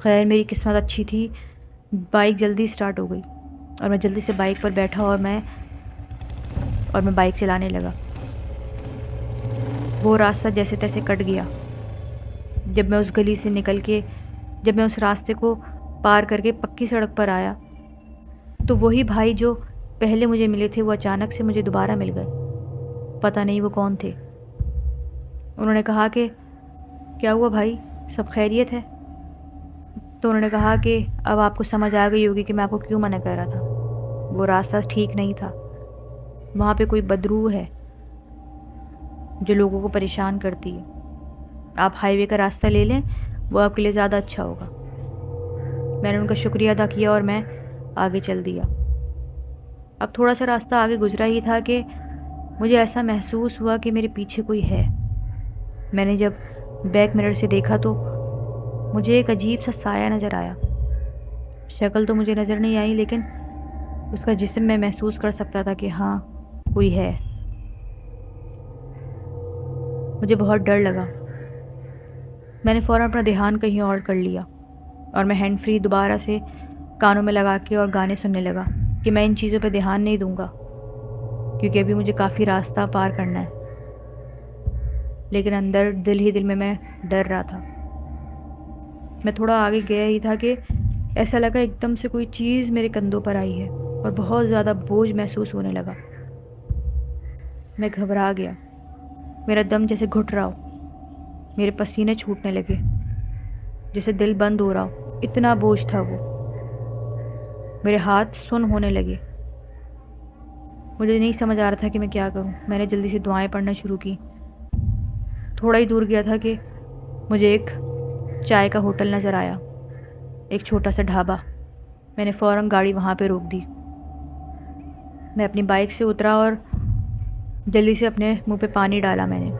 خیر میری قسمت اچھی تھی، بائک جلدی سٹارٹ ہو گئی اور میں جلدی سے بائک پر بیٹھا اور میں بائک چلانے لگا۔ وہ راستہ جیسے تیسے کٹ گیا۔ جب میں اس گلی سے نکل کے جب میں اس راستے کو پار کر کے پکی سڑک پر آیا تو وہی بھائی جو پہلے مجھے ملے تھے وہ اچانک سے مجھے دوبارہ مل گئے۔ پتہ نہیں وہ کون تھے۔ انہوں نے کہا کہ کیا ہوا بھائی، سب خیریت ہے؟ تو انہوں نے کہا کہ اب آپ کو سمجھ آ گئی ہوگی کہ میں آپ کو کیوں منع کر رہا تھا، وہ راستہ ٹھیک نہیں تھا، وہاں پہ کوئی بدروح ہے جو لوگوں کو پریشان کرتی ہے، آپ ہائی وے کا راستہ لے لیں، وہ آپ کے لیے زیادہ اچھا ہوگا۔ میں نے ان کا شکریہ ادا کیا اور میں آگے چل دیا۔ اب تھوڑا سا راستہ آگے گزرا ہی تھا کہ مجھے ایسا محسوس ہوا کہ میرے پیچھے کوئی ہے۔ میں نے جب بیک مرر سے دیکھا تو مجھے ایک عجیب سا سایہ نظر آیا۔ شکل تو مجھے نظر نہیں آئی لیکن اس کا جسم میں محسوس کر سکتا تھا کہ ہاں کوئی ہے۔ مجھے بہت ڈر لگا۔ میں نے فوراً اپنا دھیان کہیں اور کر لیا اور میں ہینڈ فری دوبارہ سے کانوں میں لگا کے اور گانے سننے لگا کہ میں ان چیزوں پہ دھیان نہیں دوں گا کیونکہ ابھی مجھے کافی راستہ پار کرنا ہے۔ لیکن اندر دل ہی دل میں ڈر رہا تھا۔ میں تھوڑا آگے گیا ہی تھا کہ ایسا لگا ایک دم سے کوئی چیز میرے کندھوں پر آئی ہے اور بہت زیادہ بوجھ محسوس ہونے لگا۔ میں گھبرا گیا، میرا دم جیسے گھٹ رہا ہو، میرے پسینے چھوٹنے لگے، جیسے دل بند ہو رہا ہو، اتنا بوجھ تھا وہ۔ میرے ہاتھ سن ہونے لگے۔ مجھے نہیں سمجھ آ رہا تھا کہ میں کیا کروں۔ میں نے جلدی سے دعائیں پڑھنا شروع کی۔ تھوڑا ہی دور گیا تھا کہ مجھے ایک چائے کا ہوٹل نظر آیا، ایک چھوٹا سا ڈھابا۔ میں نے فوراً گاڑی وہاں پہ روک دی۔ میں اپنی بائک سے اترا اور جلدی سے اپنے منہ پہ پانی ڈالا میں نے،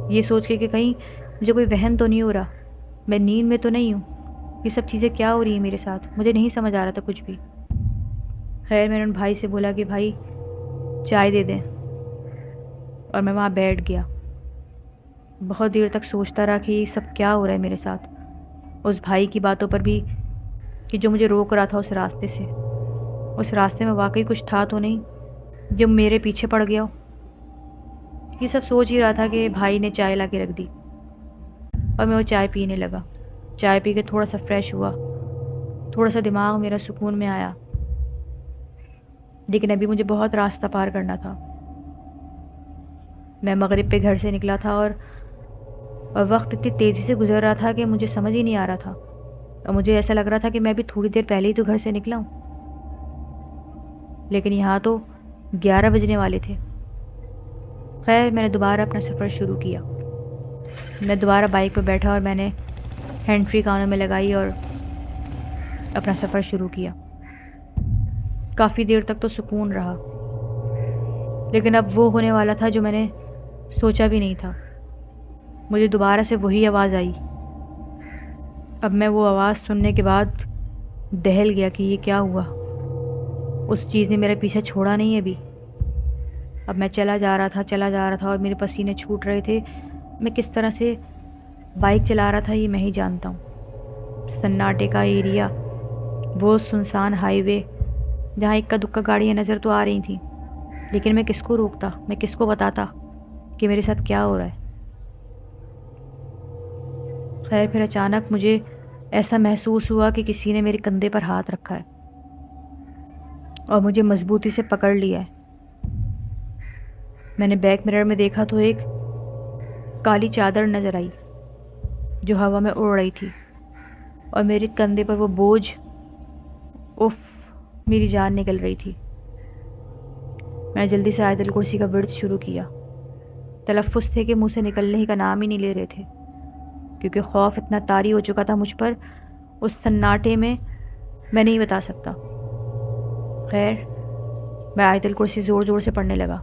یہ سوچ کے کہ کہیں مجھے کوئی وہم تو نہیں ہو رہا، میں نیند میں تو نہیں ہوں، یہ سب چیزیں کیا ہو رہی ہیں میرے ساتھ، مجھے نہیں سمجھ آ رہا تھا کچھ بھی۔ خیر میں نے ان بھائی سے بولا کہ بھائی چائے دے دیں، اور میں وہاں بیٹھ گیا۔ بہت دیر تک سوچتا رہا کہ یہ سب کیا ہو رہا ہے میرے ساتھ، اس بھائی کی باتوں پر بھی کہ جو مجھے روک رہا تھا اس راستے سے، اس راستے میں واقعی کچھ تھا تو نہیں جو میرے پیچھے پڑ گیا ہو۔ یہ سب سوچ ہی رہا تھا کہ بھائی نے چائے لا کے رکھ دی اور میں وہ چائے پینے لگا۔ چائے پی کے تھوڑا سا فریش ہوا، تھوڑا سا دماغ میرا سکون میں آیا، لیکن ابھی مجھے بہت راستہ پار کرنا تھا۔ میں مغرب پہ گھر سے نکلا تھا اور وقت اتنی تیزی سے گزر رہا تھا کہ مجھے سمجھ ہی نہیں آ رہا تھا، اور مجھے ایسا لگ رہا تھا کہ میں ابھی تھوڑی دیر پہلے ہی تو گھر سے نکلا ہوں، لیکن یہاں تو 11 بجنے والے تھے۔ خیر میں نے دوبارہ اپنا سفر شروع کیا۔ میں دوبارہ بائک پہ بیٹھا اور میں نے ہینڈ فری کانوں میں لگائی اور اپنا سفر شروع کیا۔ کافی دیر تک تو سکون رہا، لیکن اب وہ ہونے والا تھا جو میں نے سوچا بھی نہیں تھا۔ مجھے دوبارہ سے وہی آواز آئی۔ اب میں وہ آواز سننے کے بعد دہل گیا کہ یہ کیا ہوا، اس چیز نے میرا پیچھا چھوڑا نہیں ابھی۔ اب میں چلا جا رہا تھا اور میرے پسینے چھوٹ رہے تھے۔ میں کس طرح سے بائک چلا رہا تھا یہ میں ہی جانتا ہوں۔ سناٹے کا ایریا، وہ سنسان ہائی وے جہاں اکا دکا گاڑیاں نظر تو آ رہی تھیں، لیکن میں کس کو روکتا، میں کس کو بتاتا کہ میرے ساتھ کیا ہو رہا ہے۔ خیر پھر اچانک مجھے ایسا محسوس ہوا کہ کسی نے میرے کندھے پر ہاتھ رکھا ہے اور مجھے مضبوطی سے پکڑ لیا ہے۔ میں نے بیک مرر میں دیکھا تو ایک کالی چادر نظر آئی جو ہوا میں اڑ رہی تھی، اور میرے کندھے پر وہ بوجھ، اف، میری جان نکل رہی تھی۔ میں نے جلدی سے آیت الکرسی کا ورد شروع کیا۔ تلفظ تھے کہ منہ سے نکلنے ہی کا نام ہی نہیں لے رہے تھے، کیونکہ خوف اتنا طاری ہو چکا تھا مجھ پر اس سناٹے میں نہیں بتا سکتا۔ خیر میں آیت الکرسی زور زور سے پڑھنے لگا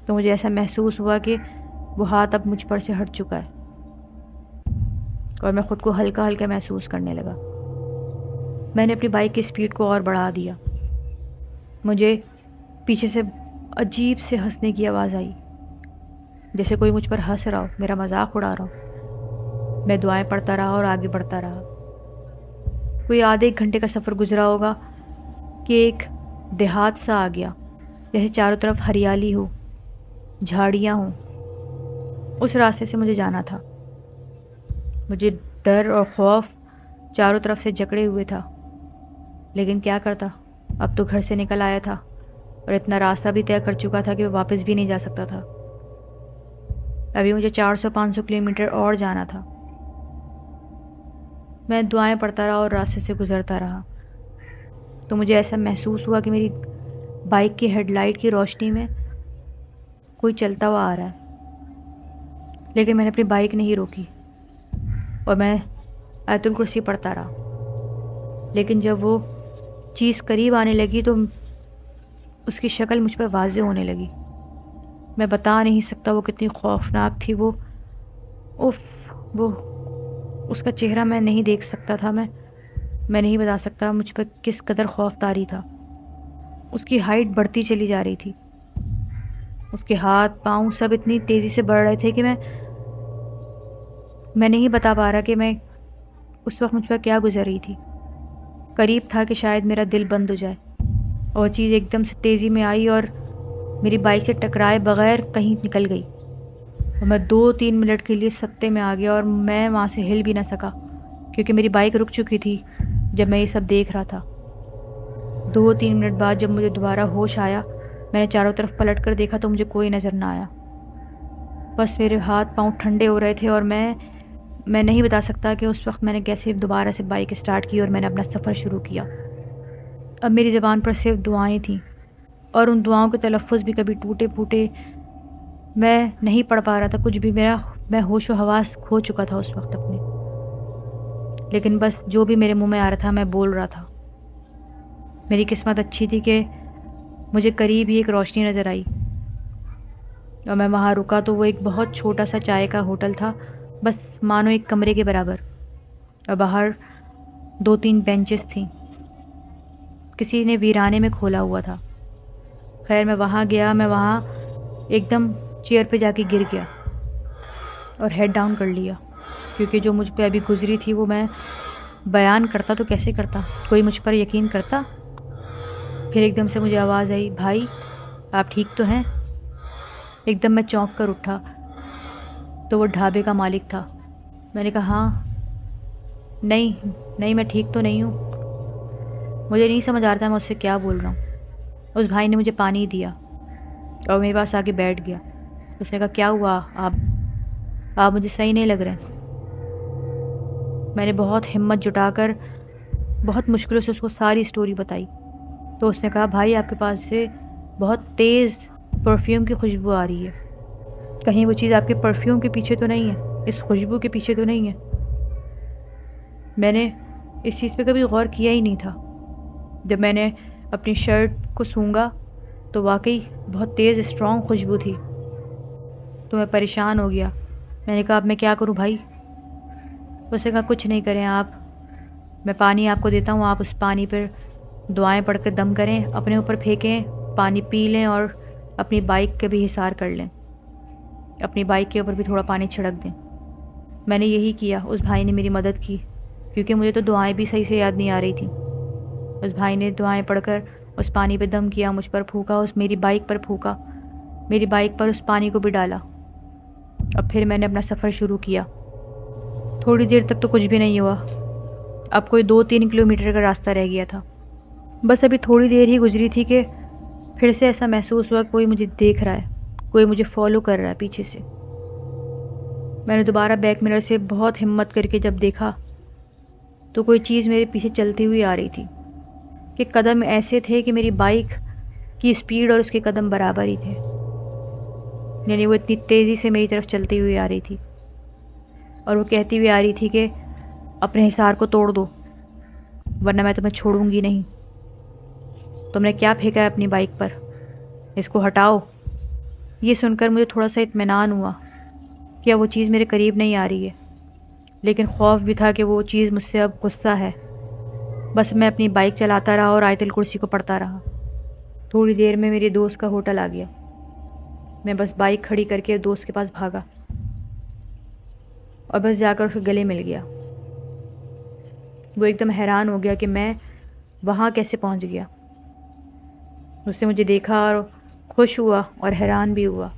تو مجھے ایسا محسوس ہوا کہ وہ ہاتھ اب مجھ پر سے ہٹ چکا ہے اور میں خود کو ہلکا ہلکا محسوس کرنے لگا۔ میں نے اپنی بائک کی سپیڈ کو اور بڑھا دیا۔ مجھے پیچھے سے عجیب سے ہنسنے کی آواز آئی، جیسے کوئی مجھ پر ہنس رہا ہو، میرا مذاق اڑا رہا ہو۔ میں دعائیں پڑھتا رہا اور آگے بڑھتا رہا۔ کوئی آدھے ایک گھنٹے کا سفر گزرا ہوگا کہ ایک دیہات سا آ گیا، جیسے چاروں طرف ہریالی ہو، جھاڑیاں ہوں۔ اس راستے سے مجھے جانا تھا۔ مجھے ڈر اور خوف چاروں طرف سے جکڑے ہوئے تھا، لیکن کیا کرتا، اب تو گھر سے نکل آیا تھا اور اتنا راستہ بھی طے کر چکا تھا کہ وہ واپس بھی نہیں جا سکتا تھا۔ ابھی مجھے 400-500 کلومیٹر اور جانا تھا۔ میں دعائیں پڑھتا رہا اور راستے سے گزرتا رہا، تو مجھے ایسا محسوس ہوا کہ میری بائک کی ہیڈ لائٹ کی روشنی میں کوئی چلتا ہوا آ رہا ہے، لیکن میں نے اپنی بائک نہیں روکی اور میں آیت الکرسی پڑھتا رہا۔ لیکن جب وہ چیز قریب آنے لگی تو اس کی شکل مجھ پر واضح ہونے لگی۔ میں بتا نہیں سکتا وہ کتنی خوفناک تھی۔ وہ اس کا چہرہ میں نہیں دیکھ سکتا تھا۔ میں نہیں بتا سکتا مجھ پر کس قدر خوف طاری تھا۔ اس کی ہائٹ بڑھتی چلی جا رہی تھی، اس کے ہاتھ پاؤں سب اتنی تیزی سے بڑھ رہے تھے کہ میں نہیں بتا پا رہا کہ میں اس وقت مجھ پر کیا گزر رہی تھی۔ قریب تھا کہ شاید میرا دل بند ہو جائے، اور چیز ایک دم سے تیزی میں آئی اور میری بائک سے ٹکرائے بغیر کہیں نکل گئی، اور میں 2-3 منٹ کے لیے سکتے میں آ گیا اور میں وہاں سے ہل بھی نہ سکا، کیونکہ میری بائک رک چکی تھی جب میں یہ سب دیکھ رہا تھا۔ 2-3 منٹ بعد جب مجھے دوبارہ ہوش آیا، میں نے چاروں طرف پلٹ کر دیکھا تو مجھے کوئی نظر نہ آیا۔ بس میرے ہاتھ پاؤں ٹھنڈے ہو رہے تھے، اور میں نہیں بتا سکتا کہ اس وقت میں نے کیسے دوبارہ سے بائک سٹارٹ کی اور میں نے اپنا سفر شروع کیا۔ اب میری زبان پر صرف دعائیں تھیں، اور ان دعاؤں کے تلفظ بھی کبھی ٹوٹے پھوٹے، میں نہیں پڑھ پا رہا تھا کچھ بھی۔ میں ہوش و حواس کھو چکا تھا اس وقت اپنے، لیکن بس جو بھی میرے منہ میں آ رہا تھا میں بول رہا تھا۔ میری قسمت اچھی تھی کہ مجھے قریب ہی ایک روشنی نظر آئی، اور میں وہاں رکا تو وہ ایک بہت چھوٹا سا چائے کا ہوٹل تھا، بس مانو ایک کمرے کے برابر، اور باہر 2-3 بینچز تھیں، کسی نے ویرانے میں کھولا ہوا تھا۔ خیر میں وہاں گیا، میں وہاں ایک دم چیئر پہ جا کے گر گیا اور ہیڈ ڈاؤن کر لیا، کیونکہ جو مجھ پہ ابھی گزری تھی وہ میں بیان کرتا تو کیسے کرتا، کوئی مجھ پر یقین کرتا؟ پھر ایک دم سے مجھے آواز آئی، بھائی آپ ٹھیک تو ہیں؟ ایک دم میں چونک کر اٹھا تو وہ ڈھابے کا مالک تھا۔ میں نے کہا ہاں، نہیں میں ٹھیک تو نہیں ہوں۔ مجھے نہیں سمجھ آ رہا تھا میں اس سے کیا بول رہا ہوں۔ اس بھائی نے مجھے پانی دیا اور میرے پاس آ کے بیٹھ گیا۔ اس نے کہا کیا ہوا، آپ مجھے صحیح نہیں لگ رہے۔ میں نے بہت ہمت جٹا کر بہت مشکلوں سے اس کو ساری سٹوری بتائی، تو اس نے کہا بھائی آپ کے پاس سے بہت تیز پرفیوم کی خوشبو آ رہی ہے، کہیں وہ چیز آپ کے پرفیوم کے پیچھے تو نہیں ہے، اس خوشبو کے پیچھے تو نہیں ہے؟ میں نے اس چیز پہ کبھی غور کیا ہی نہیں تھا۔ جب میں نے اپنی شرٹ کو سونگھا تو واقعی بہت تیز اسٹرانگ خوشبو تھی، تو میں پریشان ہو گیا۔ میں نے کہا اب میں کیا کروں بھائی؟ اس نے کہا کچھ نہیں کریں آپ، میں پانی آپ کو دیتا ہوں، آپ اس پانی پر دعائیں پڑھ کر دم کریں، اپنے اوپر پھینکیں، پانی پی لیں اور اپنی بائک کے بھی حصار کر لیں، اپنی بائک کے اوپر بھی تھوڑا پانی چھڑک دیں۔ میں نے یہی کیا، اس بھائی نے میری مدد کی، کیونکہ مجھے تو دعائیں بھی صحیح سے یاد نہیں آ رہی تھیں۔ اس بھائی نے دعائیں پڑھ کر اس پانی پہ دم کیا، مجھ پر پھونکا، میری بائک پر پھونکا، میری بائک پر اس پانی کو بھی ڈالا، اب پھر میں نے اپنا سفر شروع کیا۔ تھوڑی دیر تک تو کچھ بھی نہیں ہوا، اب کوئی 2-3 کلومیٹر کا راستہ رہ گیا تھا۔ بس ابھی تھوڑی دیر ہی گزری تھی کہ پھر سے ایسا محسوس ہوا کوئی مجھے دیکھ رہا ہے، کوئی مجھے فالو کر رہا ہے پیچھے سے۔ میں نے دوبارہ بیک مرر سے بہت ہمت کر کے جب دیکھا تو کوئی چیز میرے پیچھے چلتی ہوئی آ رہی تھی، کہ قدم ایسے تھے کہ میری بائک کی سپیڈ اور اس کے قدم برابر ہی تھے، یعنی وہ اتنی تیزی سے میری طرف چلتی ہوئی آ رہی تھی، اور وہ کہتی ہوئی آ رہی تھی کہ اپنے حصار کو توڑ دو ورنہ میں تمہیں چھوڑوں گی نہیں، تم نے کیا پھینکا ہے اپنی بائک پر، اس کو ہٹاؤ۔ یہ سن کر مجھے تھوڑا سا اطمینان ہوا کہ وہ چیز میرے قریب نہیں آ رہی ہے، لیکن خوف بھی تھا کہ وہ چیز مجھ سے اب غصہ ہے۔ بس میں اپنی بائک چلاتا رہا اور آیت الکرسی کو پڑھتا رہا۔ تھوڑی دیر میں میری دوست کا ہوٹل آ گیا، میں بس بائک کھڑی کر کے دوست کے پاس بھاگا۔ اور بس جا کر اس کے گلے مل گیا۔ وہ ایک دم حیران ہو گیا کہ میں وہاں کیسے پہنچ گیا۔ اس نے مجھے دیکھا اور خوش ہوا اور حیران بھی ہوا۔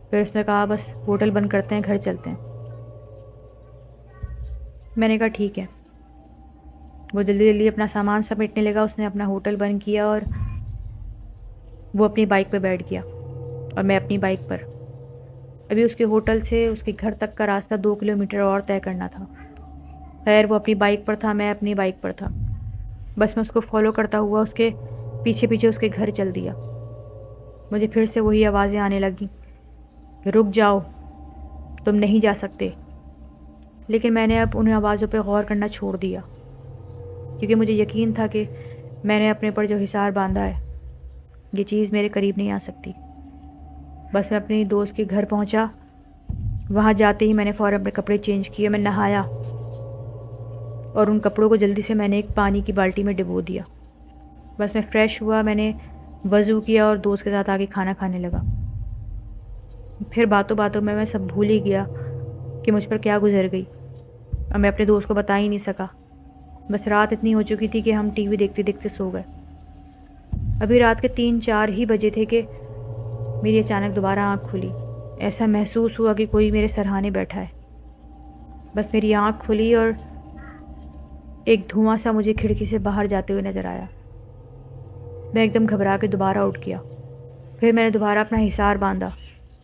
پھر اس نے کہا بس ہوٹل بند کرتے ہیں، گھر چلتے ہیں۔ میں نے کہا ٹھیک ہے۔ وہ جلدی جلدی اپنا سامان سمیٹنے لگا، اس نے اپنا ہوٹل بند کیا اور وہ اپنی بائک پہ بیٹھ گیا اور میں اپنی بائک پر۔ ابھی اس کے ہوٹل سے اس کے گھر تک کا راستہ 2 کلومیٹر اور طے کرنا تھا۔ خیر وہ اپنی بائک پر تھا، میں اپنی بائک پر تھا۔ بس میں اس کو فالو کرتا ہوا اس کے پیچھے پیچھے اس کے گھر چل دیا۔ مجھے پھر سے وہی آوازیں آنے لگیں کہ رک جاؤ، تم نہیں جا سکتے۔ لیکن میں نے اب ان آوازوں پہ غور کرنا چھوڑ دیا، کیونکہ مجھے یقین تھا کہ میں نے اپنے پر جو حصار باندھا ہے یہ چیز میرے قریب نہیں آ سکتی۔ بس میں اپنی دوست کے گھر پہنچا۔ وہاں جاتے ہی میں نے فوراً اپنے کپڑے چینج کیے، میں نہایا اور ان کپڑوں کو جلدی سے میں نے ایک پانی کی بالٹی میں ڈبو دیا۔ بس میں فریش ہوا، میں نے وضو کیا اور دوست کے ساتھ آ کے کھانا کھانے لگا۔ پھر باتوں باتوں میں سب بھول ہی گیا کہ مجھ پر کیا گزر گئی، اور میں اپنے دوست کو بتا ہی نہیں سکا۔ بس رات اتنی ہو چکی تھی کہ ہم ٹی وی دیکھتے دیکھتے سو گئے۔ ابھی رات کے 3-4 ہی بجے تھے کہ میری اچانک دوبارہ آنکھ کھلی۔ ایسا محسوس ہوا کہ کوئی میرے سرہانے بیٹھا ہے۔ بس میری آنکھ کھلی اور ایک دھواں سا مجھے کھڑکی سے باہر جاتے ہوئے نظر آیا۔ میں ایک دم گھبرا کے دوبارہ اٹھ گیا۔ پھر میں نے دوبارہ اپنا حصار باندھا۔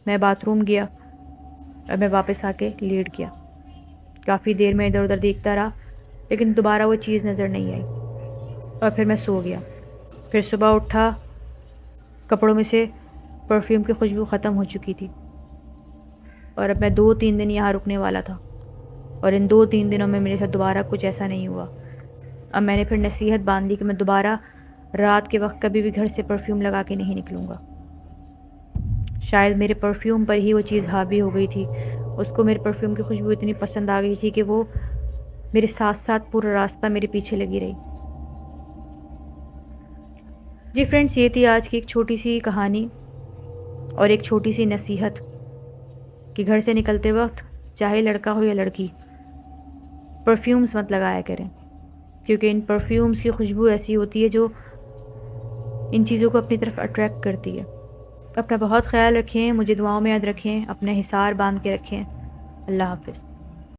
میں باتھ روم گیا اور میں واپس آ کے لیٹ گیا۔ کافی دیر میں ادھر ادھر دیکھتا رہا، لیکن دوبارہ وہ چیز نظر نہیں آئی اور پھر میں سو گیا۔ پھر صبح اٹھا، کپڑوں میں سے پرفیوم کی خوشبو ختم ہو چکی تھی، اور اب میں 2-3 دن یہاں رکنے والا تھا، اور ان 2-3 دنوں میں میرے ساتھ دوبارہ کچھ ایسا نہیں ہوا۔ اب میں نے پھر نصیحت باندھ لی کہ میں دوبارہ رات کے وقت کبھی بھی گھر سے پرفیوم لگا کے نہیں نکلوں گا۔ شاید میرے پرفیوم پر ہی وہ چیز حاوی ہو گئی تھی۔ اس کو میرے پرفیوم کی خوشبو اتنی پسند آ گئی تھی کہ وہ میرے ساتھ ساتھ پورا راستہ میرے پیچھے لگی رہی۔ جی فرینڈس، یہ تھی آج کی ایک چھوٹی سی کہانی اور ایک چھوٹی سی نصیحت کہ گھر سے نکلتے وقت چاہے لڑکا ہو یا لڑکی، پرفیومز مت لگایا کریں، کیونکہ ان پرفیومز کی خوشبو ایسی ہوتی ہے جو ان چیزوں کو اپنی طرف اٹریکٹ کرتی ہے۔ اپنا بہت خیال رکھیں، مجھے دعاؤں میں یاد رکھیں، اپنے حصار باندھ کے رکھیں۔ اللہ حافظ۔